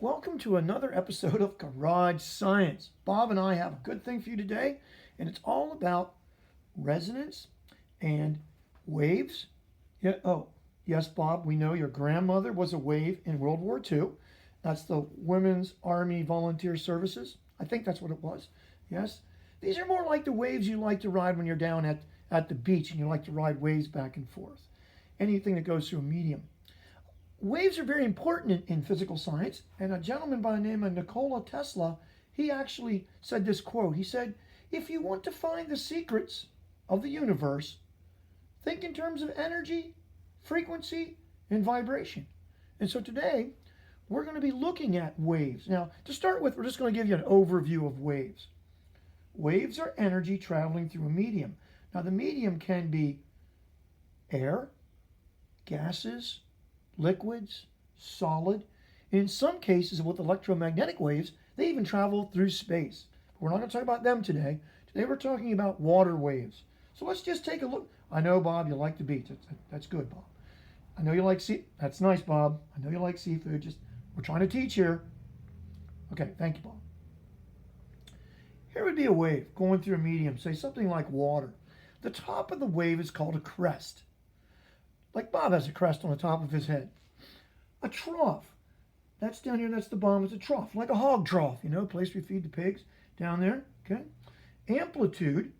Welcome to another episode of Garage Science. Bob and I have a good thing for you today, and it's all about resonance and waves. Yeah, oh, yes, Bob, we know your grandmother was a wave in World War II. That's the Women's Army Volunteer Services. I think that's what it was. Yes. These are more like the waves you like to ride when you're down at the beach and you like to ride waves back and forth. Anything that goes through a medium. Waves are very important in physical science, and a gentleman by the name of Nikola Tesla, he actually said this quote. He said, if you want to find the secrets of the universe, think in terms of energy, frequency, and vibration. And so today, we're going to be looking at waves. Now, to start with, we're just going to give you an overview of waves. Waves are energy traveling through a medium. Now, the medium can be air, gases, liquids, solid. In some cases, with electromagnetic waves, they even travel through space. But we're not going to talk about them today. Today we're talking about water waves. So let's just take a look. I know, Bob, you like the beach. That's good, Bob. I know you like That's nice, Bob. I know you like seafood. We're trying to teach here. Okay, thank you, Bob. Here would be a wave going through a medium, say something like water. The top of the wave is called a crest. Like Bob has a crest on the top of his head. A trough. That's down here, that's the bottom, it's a trough. Like a hog trough, place we feed the pigs down there, okay? Amplitude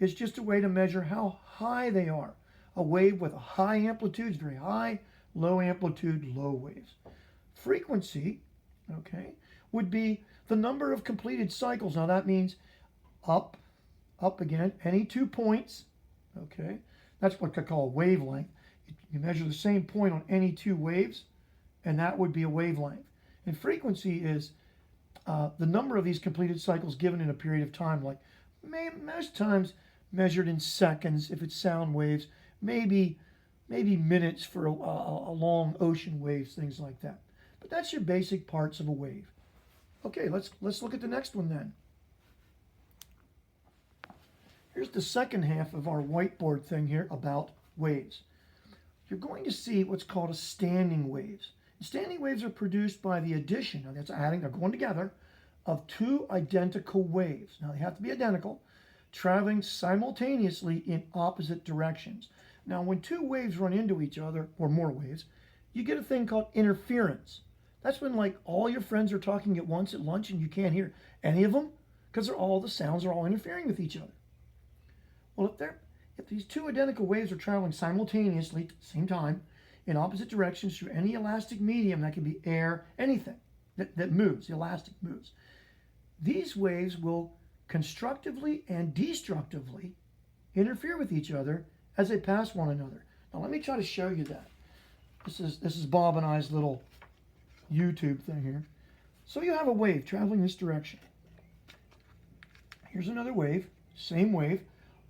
is just a way to measure how high they are. A wave with a high amplitude is very high, low amplitude, low waves. Frequency, okay, would be the number of completed cycles. Now that means up again, any 2 points, okay? That's what I call a wavelength. You measure the same point on any 2 waves, and that would be a wavelength. And frequency is the number of these completed cycles given in a period of time, like most times measured in seconds if it's sound waves, maybe minutes for a long ocean waves, things like that. But that's your basic parts of a wave. Okay, let's look at the next one then. Here's the second half of our whiteboard thing here about waves. You're going to see what's called a standing waves. Standing waves are produced by the addition, now that's adding, they're going together, of 2 identical waves. Now they have to be identical, traveling simultaneously in opposite directions. Now when 2 waves run into each other, or more waves, you get a thing called interference. That's when like all your friends are talking at once at lunch and you can't hear any of them because the sounds are all interfering with each other. Well, if these 2 identical waves are traveling simultaneously at the same time in opposite directions through any elastic medium, that can be air, anything that moves, the elastic moves, these waves will constructively and destructively interfere with each other as they pass one another. Now let me try to show you that. This is Bob and I's little YouTube thing here. So you have a wave traveling this direction. Here's another wave, same wave.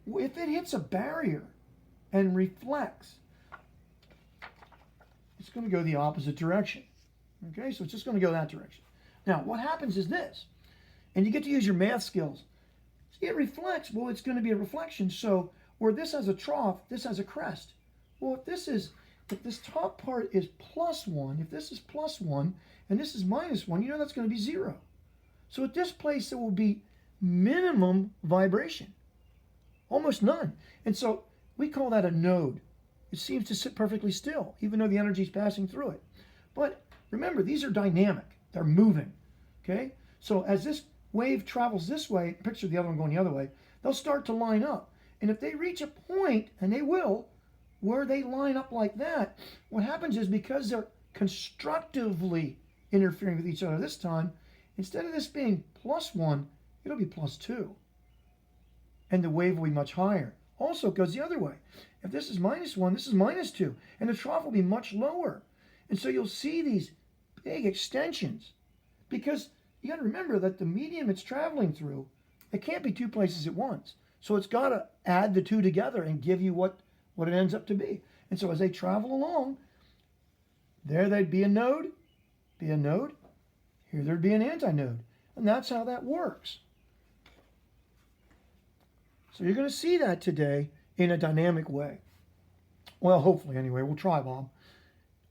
If it hits a barrier and reflects, it's going to go the opposite direction. Okay, so it's just going to go that direction. Now, what happens is this, and you get to use your math skills. It reflects, well, it's going to be a reflection. So where this has a trough, this has a crest. Well, if this top part is +1, if this is +1 and this is -1, that's going to be 0. So at this place, there will be minimum vibration. Almost none. And so we call that a node. It seems to sit perfectly still, even though the energy is passing through it. But remember, these are dynamic. They're moving. Okay? So as this wave travels this way, picture the other one going the other way, they'll start to line up. And if they reach a point, and they will, where they line up like that, what happens is because they're constructively interfering with each other this time, instead of this being +1, it'll be +2. And the wave will be much higher. Also, it goes the other way. If this is -1, this is -2, and the trough will be much lower. And so you'll see these big extensions because you got to remember that the medium it's traveling through, it can't be 2 places at once. So it's got to add the 2 together and give you what it ends up to be. And so as they travel along, there they'd be a node, here there'd be an antinode. And that's how that works. So you're going to see that today in a dynamic way. Well, hopefully anyway. We'll try, Bob.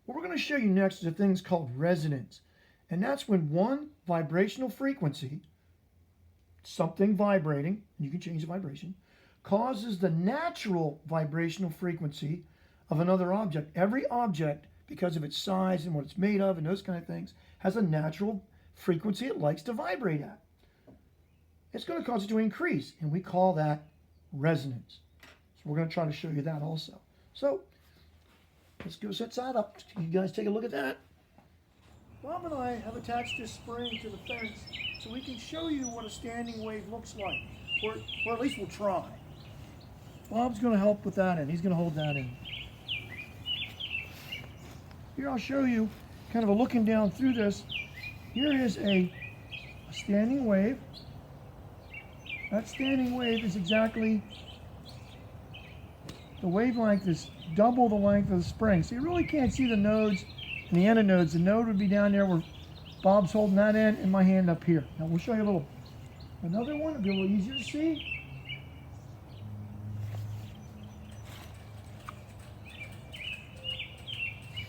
What we're going to show you next is a thing called resonance. And that's when one vibrational frequency, something vibrating, you can change the vibration, causes the natural vibrational frequency of another object. Every object, because of its size and what it's made of and those kind of things, has a natural frequency it likes to vibrate at. It's going to cause it to increase, and we call that resonance. So we're going to try to show you that also. So let's go set that up. You guys take a look at that. Bob and I have attached this spring to the fence so we can show you what a standing wave looks like, or at least we'll try. Bob's going to help with that, and he's going to hold that in. Here I'll show you kind of a looking down through this. Here is a standing wave. That standing wave is exactly, the wavelength is double the length of the spring. So you really can't see the nodes and the antinodes. The node would be down there where Bob's holding that end and my hand up here. Now we'll show you another one. It'll be a little easier to see.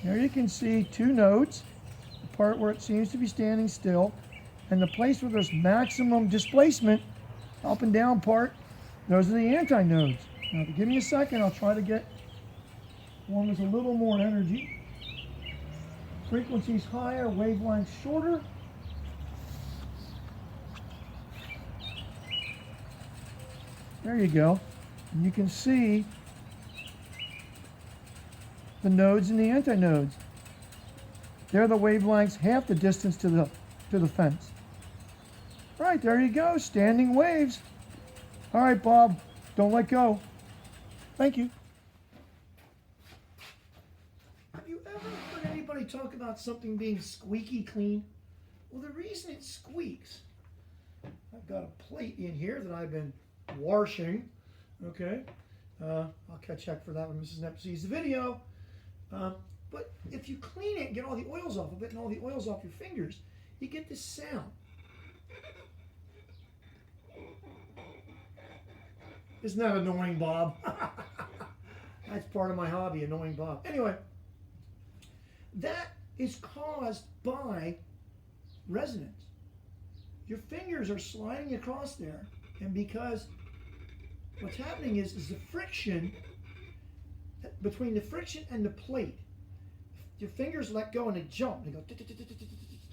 There you can see two nodes, the part where it seems to be standing still, and the place where there's maximum displacement, up and down part, those are the antinodes. Now, if you give me a second, I'll try to get one with a little more energy. Frequencies higher, wavelengths shorter. There you go. And you can see the nodes and the antinodes. They're the wavelengths half the distance to the fence. Right, there you go, standing waves. All right, Bob, don't let go. Thank you. Have you ever heard anybody talk about something being squeaky clean? Well, the reason it squeaks, I've got a plate in here that I've been washing. Okay, I'll check for that when Mrs. Knapp sees the video. But if you clean it and get all the oils off of it and all the oils off your fingers, you get this sound. Isn't that annoying, Bob? That's part of my hobby, annoying Bob. Anyway, that is caused by resonance. Your fingers are sliding across there, and because what's happening is the friction, between the friction and the plate, your fingers let go and they jump. They go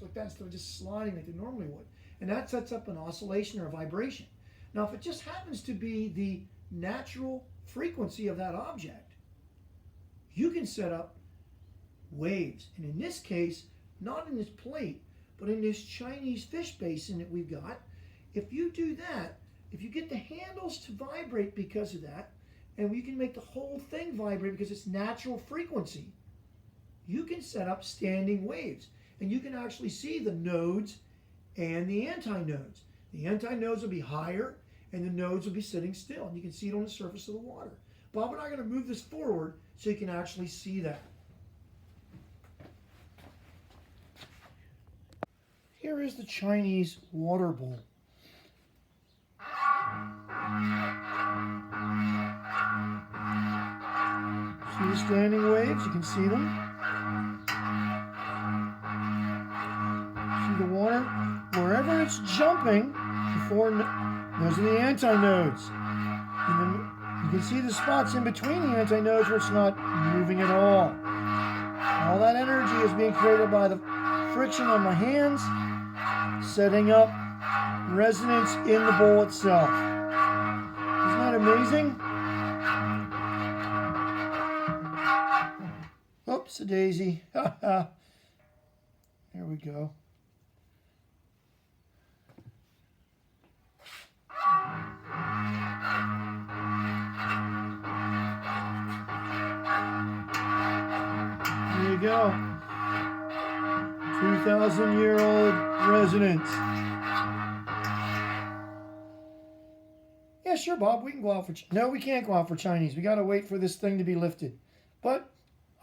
like that instead of just sliding like they normally would. And that sets up an oscillation or a vibration. Now, if it just happens to be the natural frequency of that object, you can set up waves. And in this case, not in this plate, but in this Chinese fish basin that we've got, if you do that, if you get the handles to vibrate because of that, and we can make the whole thing vibrate because it's natural frequency, you can set up standing waves. And you can actually see the nodes and the antinodes. The antinodes will be higher, and the nodes will be sitting still. And you can see it on the surface of the water. Bob and I are going to move this forward so you can actually see that. Here is the Chinese water bowl. See the standing waves? You can see them. See the water? Wherever it's jumping, those are the antinodes. And then you can see the spots in between the antinodes where it's not moving at all. All that energy is being created by the friction on my hands, setting up resonance in the bowl itself. Isn't that amazing? Oops, a daisy. There we go. There you go. 2,000-year-old resonance. Yeah, sure, Bob. We can go out for... No, we can't go out for Chinese. We got to wait for this thing to be lifted. But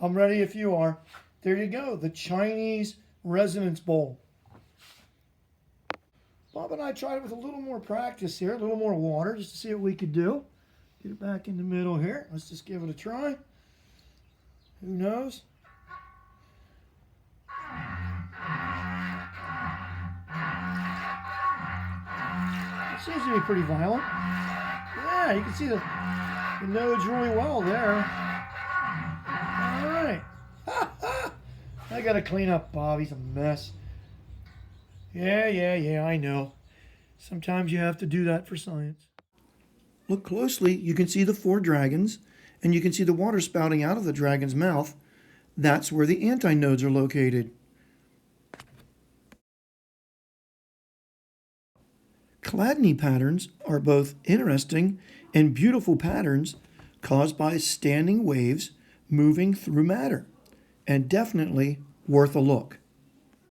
I'm ready if you are. There you go. The Chinese resonance bowl. Bob and I tried it with a little more practice here. A little more water just to see what we could do. Get it back in the middle here. Let's just give it a try. Who knows? Seems to be pretty violent. Yeah, you can see the nodes really well there. All right. I got to clean up Bob. He's a mess. Yeah, I know. Sometimes you have to do that for science. Look closely. You can see the 4 dragons, and you can see the water spouting out of the dragon's mouth. That's where the antinodes are located. Chladni patterns are both interesting and beautiful patterns caused by standing waves moving through matter, and definitely worth a look.